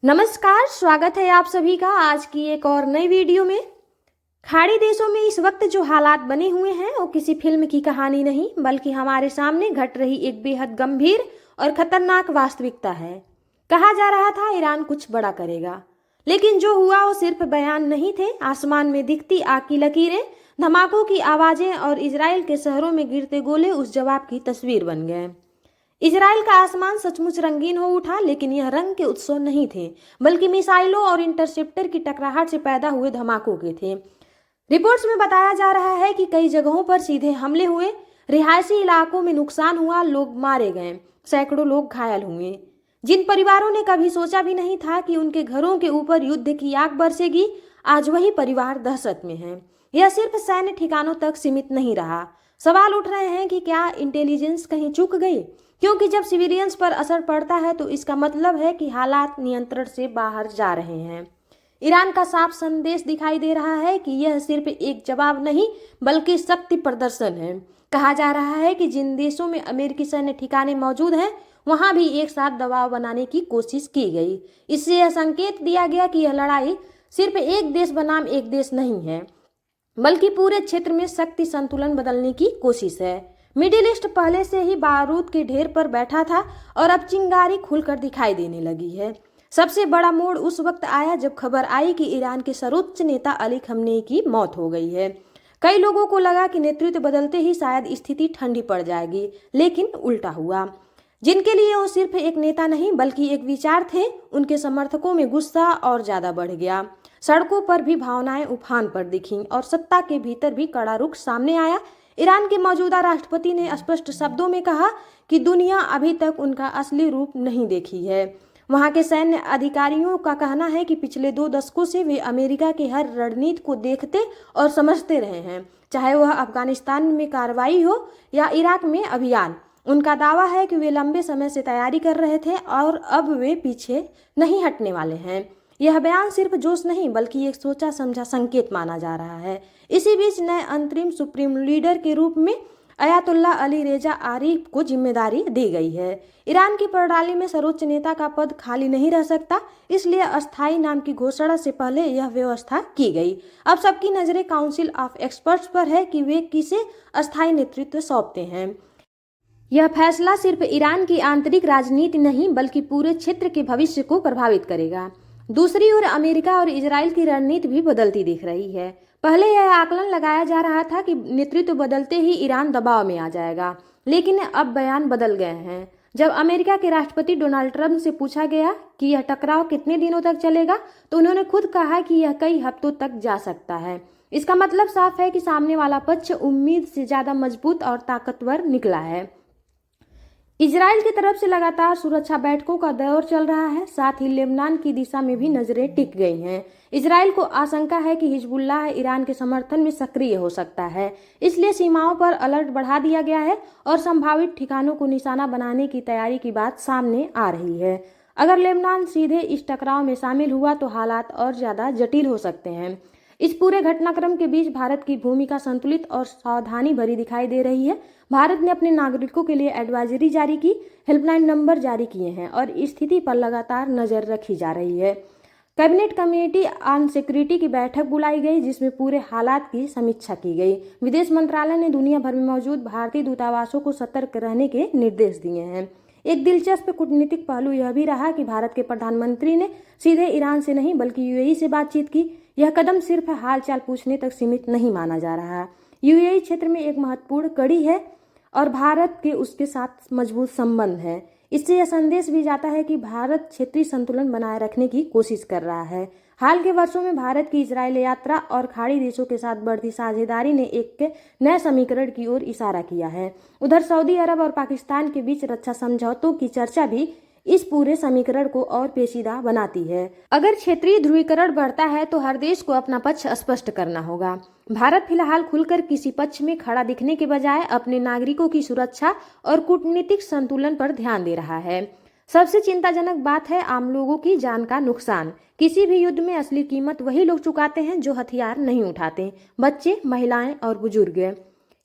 नमस्कार, स्वागत है आप सभी का आज की एक और नई वीडियो में। खाड़ी देशों में इस वक्त जो हालात बने हुए हैं वो किसी फिल्म की कहानी नहीं बल्कि हमारे सामने घट रही एक बेहद गंभीर और खतरनाक वास्तविकता है। कहा जा रहा था ईरान कुछ बड़ा करेगा, लेकिन जो हुआ वो सिर्फ बयान नहीं थे। आसमान में दिखती आग की लकीरें, धमाकों की आवाजें और इजराइल के शहरों में गिरते गोले उस जवाब की तस्वीर बन गए। इजराइल का आसमान सचमुच रंगीन हो उठा, लेकिन यह रंग के उत्सव नहीं थे बल्कि मिसाइलों और इंटरसेप्टर की टकराहट से पैदा हुए धमाकों के थे। रिपोर्ट्स में बताया जा रहा है कि कई जगहों पर सीधे हमले हुए, रिहायशी इलाकों में नुकसान हुआ, लोग मारे गए, सैकड़ों लोग घायल हुए। जिन परिवारों ने कभी सोचा भी नहीं था कि उनके घरों के ऊपर युद्ध की आग बरसेगी, आज वही परिवार दहशत में है। यह सिर्फ सैन्य ठिकानों तक सीमित नहीं रहा। सवाल उठ रहे हैं कि क्या इंटेलिजेंस कहीं चूक गई, क्योंकि जब सिविलियंस पर असर पड़ता है तो इसका मतलब है कि हालात नियंत्रण से बाहर जा रहे हैं। ईरान का साफ संदेश दिखाई दे रहा है कि यह सिर्फ एक जवाब नहीं बल्कि शक्ति प्रदर्शन है। कहा जा रहा है कि जिन देशों में अमेरिकी सैन्य ठिकाने मौजूद हैं वहां भी एक साथ दबाव बनाने की कोशिश की गई। इससे यह संकेत दिया गया कि यह लड़ाई सिर्फ एक देश बनाम एक देश नहीं है बल्कि पूरे क्षेत्र में शक्ति संतुलन बदलने की कोशिश है। मिडिल ईस्ट पहले से ही बारूद के ढेर पर बैठा था और अब चिंगारी खुलकर दिखाई देने लगी है। सबसे बड़ा मोड़ उस वक्त आया जब खबर आई कि ईरान के सर्वोच्च नेता अली खमेनी की मौत हो गई है। कई लोगों को लगा कि नेतृत्व बदलते ही शायद स्थिति ठंडी पड़ जाएगी, लेकिन उल्टा हुआ। जिनके लिए वो सिर्फ एक नेता नहीं बल्कि एक विचार थे, उनके समर्थकों में गुस्सा और ज्यादा बढ़ गया। सड़कों पर भी भावनाएं उफान पर दिखीं और सत्ता के भीतर भी कड़ा रुख सामने आया। ईरान के मौजूदा राष्ट्रपति ने स्पष्ट शब्दों में कहा कि दुनिया अभी तक उनका असली रूप नहीं देखी है। वहां के सैन्य अधिकारियों का कहना है कि पिछले 2 दशकों से वे अमेरिका के हर रणनीति को देखते और समझते रहे हैं, चाहे वह अफगानिस्तान में कार्रवाई हो या इराक में अभियान। उनका दावा है कि वे लंबे समय से तैयारी कर रहे थे और अब वे पीछे नहीं हटने वाले हैं। यह बयान सिर्फ जोश नहीं बल्कि एक सोचा समझा संकेत माना जा रहा है। इसी बीच नए अंतरिम सुप्रीम लीडर के रूप में अयातुल्ला अली रेजा आरिफ को जिम्मेदारी दी गई है। ईरान की प्रणाली में सर्वोच्च नेता का पद खाली नहीं रह सकता, इसलिए अस्थायी नाम की घोषणा से पहले यह व्यवस्था की गई। अब सबकी नजरें काउंसिल ऑफ एक्सपर्ट्स पर है कि वे किसे अस्थायी नेतृत्व सौंपते हैं। यह फैसला सिर्फ ईरान की आंतरिक राजनीति नहीं बल्कि पूरे क्षेत्र के भविष्य को प्रभावित करेगा। दूसरी ओर अमेरिका और इजराइल की रणनीति भी बदलती दिख रही है। पहले यह आकलन लगाया जा रहा था कि नेतृत्व बदलते ही ईरान दबाव में आ जाएगा, लेकिन अब बयान बदल गए हैं। जब अमेरिका के राष्ट्रपति डोनाल्ड ट्रंप से पूछा गया कि यह टकराव कितने दिनों तक चलेगा, तो उन्होंने खुद कहा कि यह कई हफ्तों तक जा सकता है। इसका मतलब साफ है कि सामने वाला पक्ष उम्मीद से ज्यादा मजबूत और ताकतवर निकला है। इजराइल की तरफ से लगातार सुरक्षा बैठकों का दौर चल रहा है, साथ ही लेबनान की दिशा में भी नजरें टिक गई हैं। इजराइल को आशंका है कि हिजबुल्लाह ईरान के समर्थन में सक्रिय हो सकता है, इसलिए सीमाओं पर अलर्ट बढ़ा दिया गया है और संभावित ठिकानों को निशाना बनाने की तैयारी की बात सामने आ रही है। अगर लेबनान सीधे इस टकराव में शामिल हुआ तो हालात और ज्यादा जटिल हो सकते हैं। इस पूरे घटनाक्रम के बीच भारत की भूमिका संतुलित और सावधानी भरी दिखाई दे रही है। भारत ने अपने नागरिकों के लिए एडवाइजरी जारी की, हेल्पलाइन नंबर जारी किए हैं और स्थिति पर लगातार नजर रखी जा रही है। कैबिनेट कमेटी ऑन सिक्योरिटी की बैठक बुलाई गई जिसमें पूरे हालात की समीक्षा की गई। विदेश मंत्रालय ने दुनिया भर में मौजूद भारतीय दूतावासों को सतर्क रहने के निर्देश दिए हैं। एक दिलचस्प कूटनीतिक पहलू यह भी रहा कि भारत के प्रधानमंत्री ने सीधे ईरान से नहीं बल्कि यूएई से बातचीत की। यह कदम सिर्फ हालचाल पूछने तक सीमित नहीं माना जा रहा। यूएई क्षेत्र में एक महत्वपूर्ण कड़ी है और भारत के उसके साथ मजबूत संबंध है। इससे यह संदेश भी जाता है कि भारत क्षेत्रीय संतुलन बनाए रखने की कोशिश कर रहा है। हाल के वर्षों में भारत की इजराइल यात्रा और खाड़ी देशों के साथ बढ़ती साझेदारी ने एक नए समीकरण की ओर इशारा किया है। उधर सऊदी अरब और पाकिस्तान के बीच रक्षा समझौतों की चर्चा भी इस पूरे समीकरण को और पेचीदा बनाती है। अगर क्षेत्रीय ध्रुवीकरण बढ़ता है तो हर देश को अपना पक्ष स्पष्ट करना होगा। भारत फिलहाल खुलकर किसी पक्ष में खड़ा दिखने के बजाय अपने नागरिकों की सुरक्षा और कूटनीतिक संतुलन पर ध्यान दे रहा है। सबसे चिंताजनक बात है आम लोगों की जान का नुकसान। किसी भी युद्ध में असली कीमत वही लोग चुकाते हैं जो हथियार नहीं उठाते, बच्चे, महिलाएं और बुजुर्ग।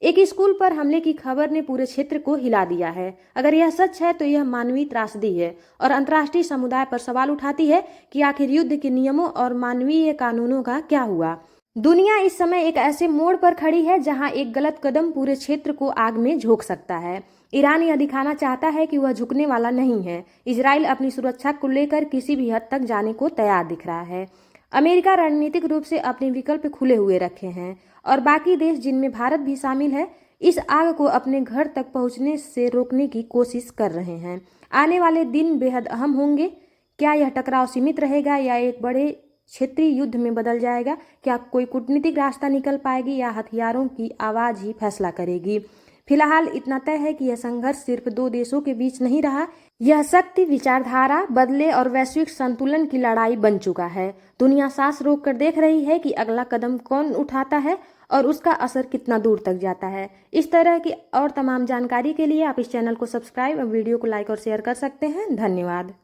एक स्कूल पर हमले की खबर ने पूरे क्षेत्र को हिला दिया है। अगर यह सच है तो यह मानवीय त्रासदी है और अंतर्राष्ट्रीय समुदाय पर सवाल उठाती है कि आखिर युद्ध के नियमों और मानवीय कानूनों का क्या हुआ। दुनिया इस समय एक ऐसे मोड़ पर खड़ी है जहां एक गलत कदम पूरे क्षेत्र को आग में झोंक सकता है। ईरान यह दिखाना चाहता है कि वह झुकने वाला नहीं है। इजराइल अपनी सुरक्षा को लेकर किसी भी हद तक जाने को तैयार दिख रहा है। अमेरिका रणनीतिक रूप से अपने विकल्प खुले हुए रखे हैं और बाकी देश, जिनमें भारत भी शामिल है, इस आग को अपने घर तक पहुंचने से रोकने की कोशिश कर रहे हैं। आने वाले दिन बेहद अहम होंगे। क्या यह टकराव सीमित रहेगा या एक बड़े क्षेत्रीय युद्ध में बदल जाएगा? क्या कोई कूटनीतिक रास्ता निकल पाएगी या हथियारों की आवाज ही फैसला करेगी? फिलहाल इतना तय है कि यह संघर्ष सिर्फ दो देशों के बीच नहीं रहा, यह शक्ति, विचारधारा बदले और वैश्विक संतुलन की लड़ाई बन चुका है। दुनिया सांस रोक कर देख रही है कि अगला कदम कौन उठाता है और उसका असर कितना दूर तक जाता है। इस तरह की और तमाम जानकारी के लिए आप इस चैनल को सब्सक्राइब और वीडियो को लाइक और शेयर कर सकते हैं। धन्यवाद।